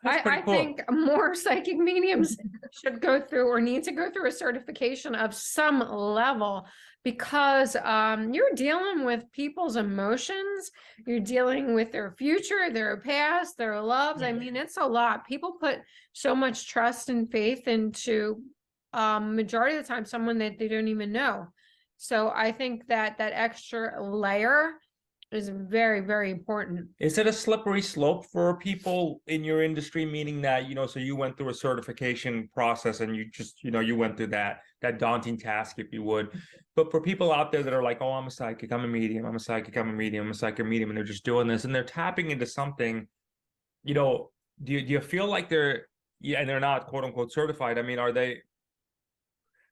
That's pretty I cool. think more psychic mediums should go through or need to go through a certification of some level, because you're dealing with people's emotions, you're dealing with their future, their past, their loves. I mean, it's a lot. People put so much trust and faith into majority of the time someone that they don't even know. So I think that that extra layer is very, very important. Is it a slippery slope for people in your industry, meaning that, so you went through a certification process and you just, you went through that daunting task, if you would. But for people out there that are like, oh, I'm a psychic, I'm a medium, I'm a psychic, I'm a medium, I'm a psychic, medium, and they're just doing this and they're tapping into something, do you feel like and they're not quote unquote certified? I mean,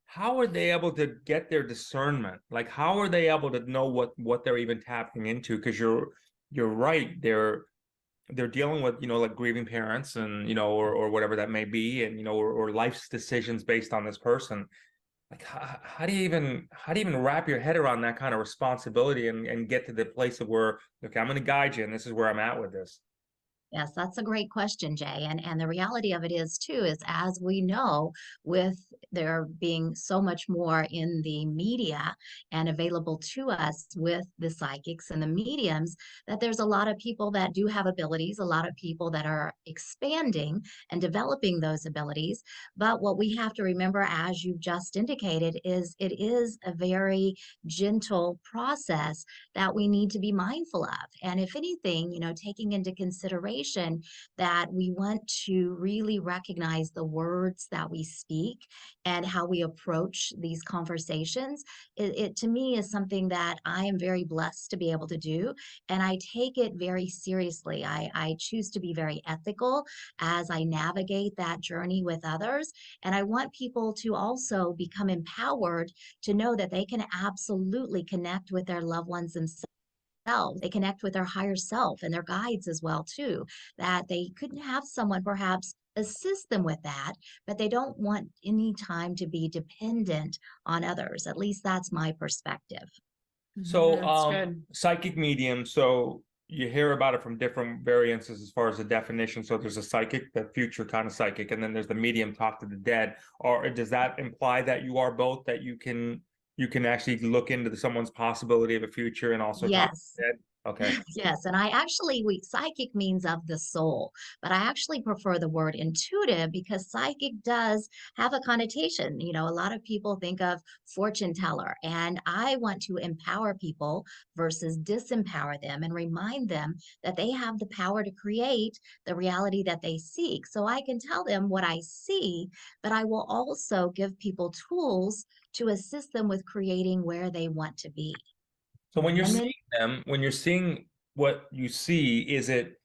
how are they able to get their discernment? Like, how are they able to know what they're even tapping into? Because you're right, they're dealing with, like grieving parents and, or whatever that may be, and, or life's decisions based on this person. Like, how do you even wrap your head around that kind of responsibility and get to the place of where, okay, I'm going to guide you, and this is where I'm at with this. Yes, that's a great question, Jay. And the reality of it is too, is as we know, with there being so much more in the media and available to us with the psychics and the mediums, that there's a lot of people that do have abilities, a lot of people that are expanding and developing those abilities. But what we have to remember, as you just indicated, is it is a very gentle process that we need to be mindful of. And if anything, taking into consideration that we want to really recognize the words that we speak and how we approach these conversations, it to me is something that I am very blessed to be able to do. And I take it very seriously. I choose to be very ethical as I navigate that journey with others. And I want people to also become empowered to know that they can absolutely connect with their loved ones themselves. They connect with their higher self and their guides as well too, that they couldn't have someone perhaps assist them with that, but they don't want any time to be dependent on others. At least that's my perspective. So, That's good. psychic medium. So you hear about it from different variances as far as the definition. So there's a psychic, the future kind of psychic, and then there's the medium, talk to the dead. Or does that imply that you are both, that you can actually look into someone's possibility of a future and also talk to Yes. the dead? Okay. Yes, and psychic means of the soul, but I actually prefer the word intuitive because psychic does have a connotation. A lot of people think of fortune teller, and I want to empower people versus disempower them and remind them that they have the power to create the reality that they seek. So I can tell them what I see, but I will also give people tools to assist them with creating where they want to be. So when you're And seeing then them, when you're seeing what you see, is it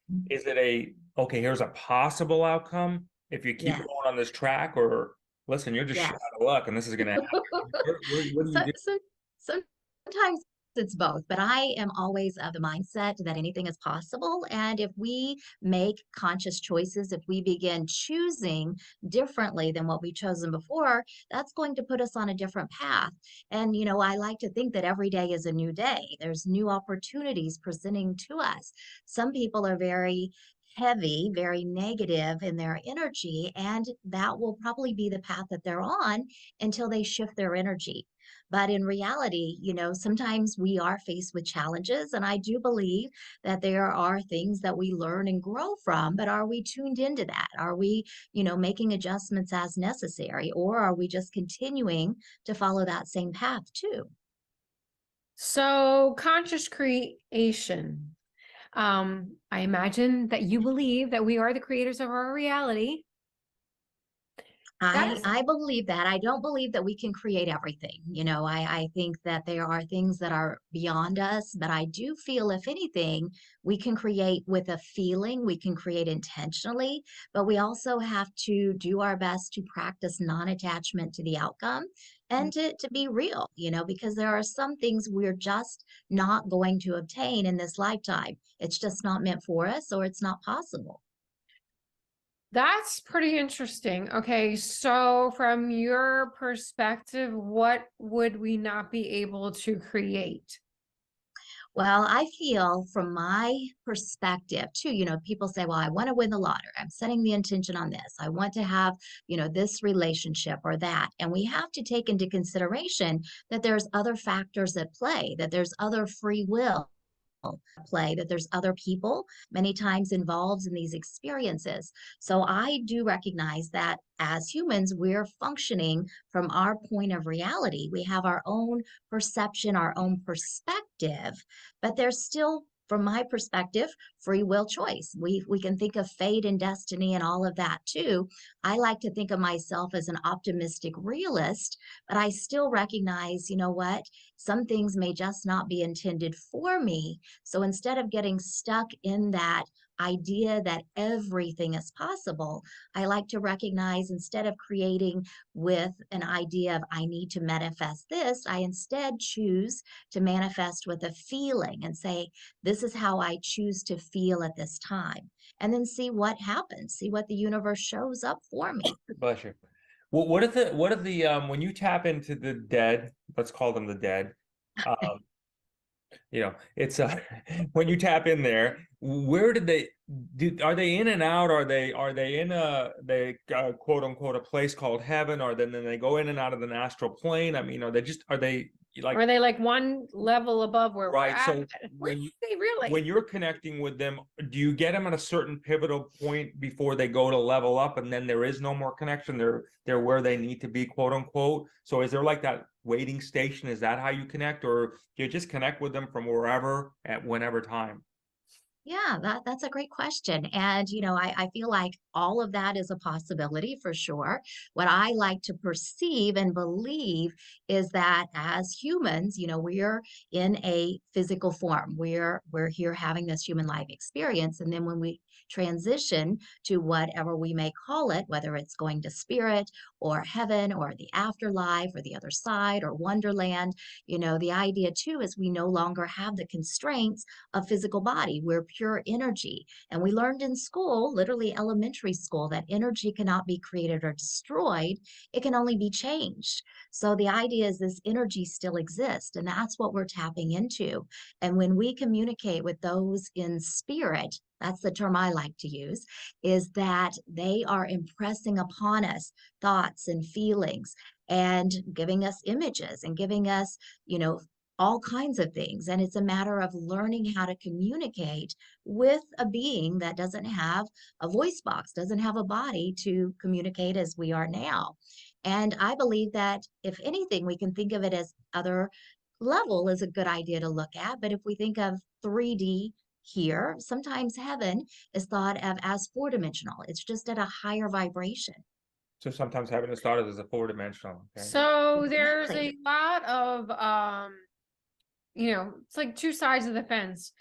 okay, here's a possible outcome if you keep yes. going on this track, or listen, you're just shit Yes. out of luck and this is gonna happen. What do you So, do? so, sometimes it's both, but I am always of the mindset that anything is possible. And if we make conscious choices, if we begin choosing differently than what we've chosen before, that's going to put us on a different path. And, I like to think that every day is a new day. There's new opportunities presenting to us. Some people are very heavy, very negative in their energy, and that will probably be the path that they're on until they shift their energy. But in reality, sometimes we are faced with challenges, and I do believe that there are things that we learn and grow from, but are we tuned into that? Are we, making adjustments as necessary, or are we just continuing to follow that same path too? So conscious creation. I imagine that you believe that we are the creators of our reality. I That's I believe that. I don't believe that we can create everything. I think that there are things that are beyond us, but I do feel, if anything, we can create with a feeling, we can create intentionally, but we also have to do our best to practice non-attachment to the outcome and to be real, because there are some things we're just not going to obtain in this lifetime. It's just not meant for us, or it's not possible. That's pretty interesting. Okay, so from your perspective, what would we not be able to create? Well, I feel from my perspective too, people say, well, I want to win the lottery. I'm setting the intention on this. I want to have, this relationship or that. And we have to take into consideration that there's other factors at play, that there's other free will play, that there's other people many times involved in these experiences. So I do recognize that as humans, we're functioning from our point of reality. We have our own perception, our own perspective, but there's still, from my perspective, free will choice. We can think of fate and destiny and all of that too. I like to think of myself as an optimistic realist, but I still recognize, what? Some things may just not be intended for me. So instead of getting stuck in that idea that everything is possible, I like to recognize, instead of creating with an idea of I need to manifest this, I instead choose to manifest with a feeling and say, this is how I choose to feel at this time. And then see what happens, see what the universe shows up for me. Bless you. Well, what if the when you tap into the dead, let's call them the dead, um, it's when you tap in there, where did they are they in and out? Are they in quote unquote a place called heaven, or then they go in and out of the astral plane? I mean, are they like, Are they like one level above where we're right? at? So Where are they really? when you're connecting with them, do you get them at a certain pivotal point before they go to level up, and then there is no more connection? They're where they need to be, quote unquote. So is there like that waiting station? Is that how you connect, or do you just connect with them from wherever at whenever time? Yeah, that's a great question. And, I feel like all of that is a possibility for sure. What I like to perceive and believe is that as humans, we're in a physical form. We're here having this human life experience. And then when we transition to whatever we may call it, whether it's going to spirit or heaven or the afterlife or the other side or wonderland, the idea too is we no longer have the constraints of physical body. We're pure energy. And we learned in school, literally elementary school, that energy cannot be created or destroyed. It can only be changed. So the idea is this energy still exists, and that's what we're tapping into. And when we communicate with those in spirit, that's the term I like to use, is that they are impressing upon us thoughts and feelings and giving us images and giving us, all kinds of things. And it's a matter of learning how to communicate with a being that doesn't have a voice box, doesn't have a body to communicate as we are now. And I believe that if anything, we can think of it as other level is a good idea to look at. But if we think of 3D here, sometimes heaven is thought of as 4-dimensional. It's just at a higher vibration. So sometimes heaven is started as a 4-dimensional. Okay. So there's a Exactly. lot of it's like two sides of the fence.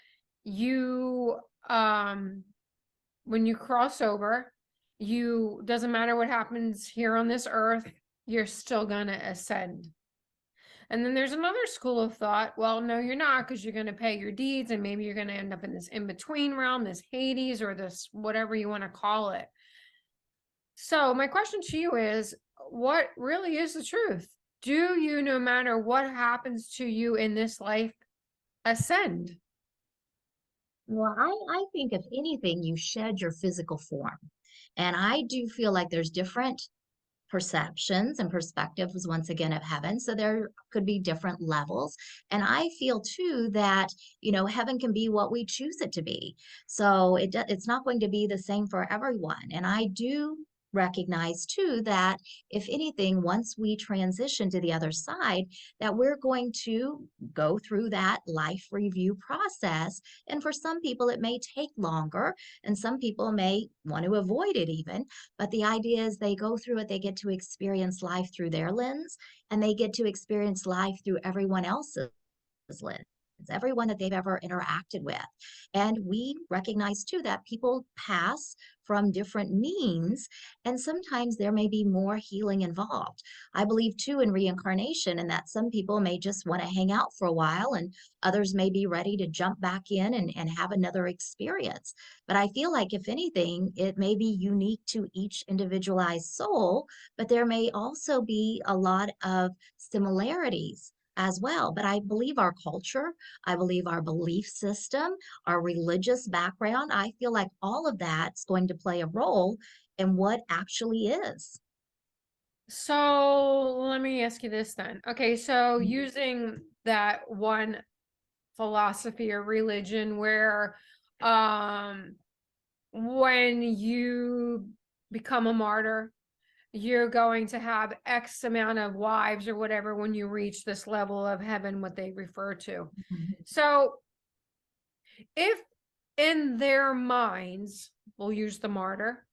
You when you cross over, doesn't matter what happens here on this earth, you're still gonna ascend. And then there's another school of thought, well, no, you're not, because you're gonna pay your deeds, and maybe you're gonna end up in this in-between realm, this Hades, or this whatever you want to call it. So my question to you is, what really is the truth? Do you, no matter what happens to you in this life, ascend? Well, I think if anything, you shed your physical form. And I do feel like there's different perceptions and perspectives, once again, of heaven. So there could be different levels. And I feel too that, heaven can be what we choose it to be. So it's not going to be the same for everyone. And I do recognize too that if anything, once we transition to the other side, that we're going to go through that life review process. And for some people, it may take longer, and some people may want to avoid it even. But the idea is they go through it, they get to experience life through their lens, and they get to experience life through everyone else's lens, everyone that they've ever interacted with. And we recognize too that people pass from different means, and sometimes there may be more healing involved. I believe too in reincarnation, and that some people may just want to hang out for a while, and others may be ready to jump back in and have another experience. But I feel like if anything, it may be unique to each individualized soul, but there may also be a lot of similarities as well. But I believe our culture, I believe our belief system, our religious background, I feel like all of that's going to play a role in what actually is. So let me ask you this then. Okay, so using that one philosophy or religion where when you become a martyr, you're going to have X amount of wives or whatever when you reach this level of heaven, what they refer to. So if in their minds, we'll use the martyr,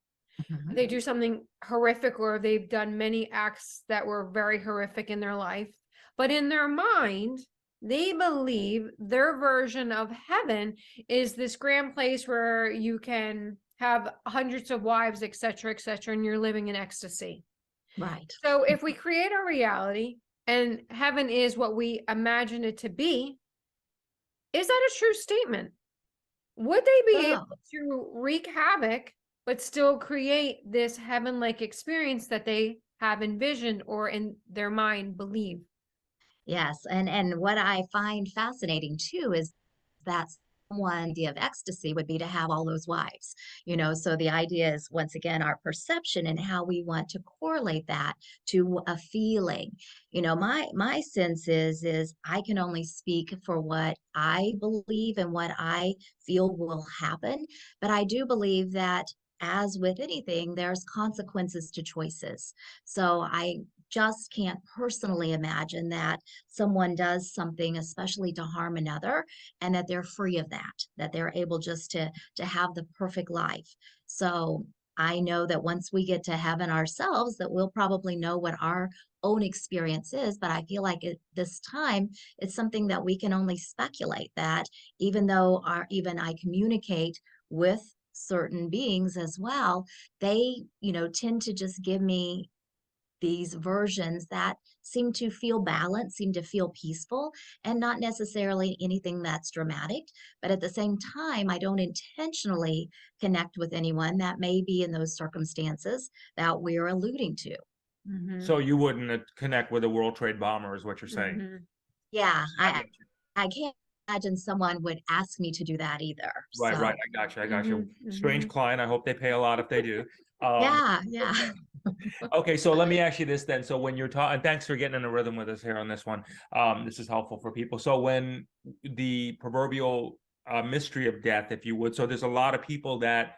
they do something horrific or they've done many acts that were very horrific in their life, but in their mind, they believe their version of heaven is this grand place where you can have hundreds of wives, etc., and you're living in ecstasy. Right. So if we create a reality and heaven is what we imagine it to be, is that a true statement? Would they be able to wreak havoc, but still create this heaven-like experience that they have envisioned or in their mind believe? Yes, and what I find fascinating too is that one idea of ecstasy would be to have all those wives, so the idea is once again our perception and how we want to correlate that to a feeling. My sense is I can only speak for what I believe and what I feel will happen, but I do believe that as with anything, there's consequences to choices. So I just can't personally imagine that someone does something, especially to harm another, and that they're free of that they're able just to have the perfect life. So I know that once we get to heaven ourselves, that we'll probably know what our own experience is. But I feel like at this time, it's something that we can only speculate, that even though even I communicate with certain beings as well, they, tend to just give me these versions that seem to feel balanced, seem to feel peaceful, and not necessarily anything that's dramatic. But at the same time, I don't intentionally connect with anyone that may be in those circumstances that we're alluding to. So you wouldn't connect with a World Trade bomber, is what you're saying? Yeah, I I get you. I can't imagine someone would ask me to do that either. Right, So right. I got you. Strange client. I hope they pay a lot if they do. yeah. Okay, so let me ask you this then. So when you're talking, thanks for getting in a rhythm with us here on this one. This is helpful for people. So when the proverbial mystery of death, if you would, so there's a lot of people that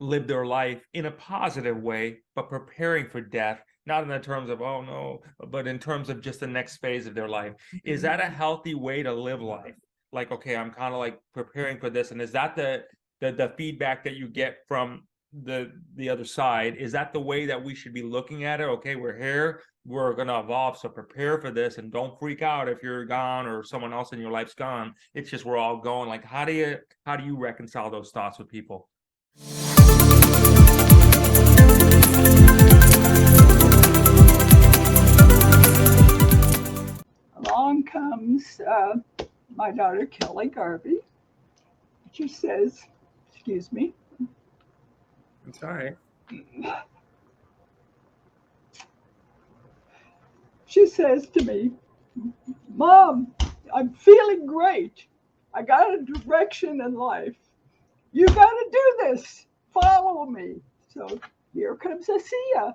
live their life in a positive way, but preparing for death, not in the terms of, oh no, but in terms of just the next phase of their life. Is that a healthy way to live life? Like, okay, I'm kind of like preparing for this. And is that the feedback that you get from the other side? Is that the way that we should be looking at it? Okay, we're here, we're going to evolve, so prepare for this and don't freak out if you're gone or someone else in your life's gone. It's just we're all going. Like, how do you reconcile those thoughts with people? Along comes my daughter Kelly Garvey. She says, excuse me. It's all right. She says to me, Mom, I'm feeling great. I got a direction in life. You got to do this. Follow me. So here comes Asia.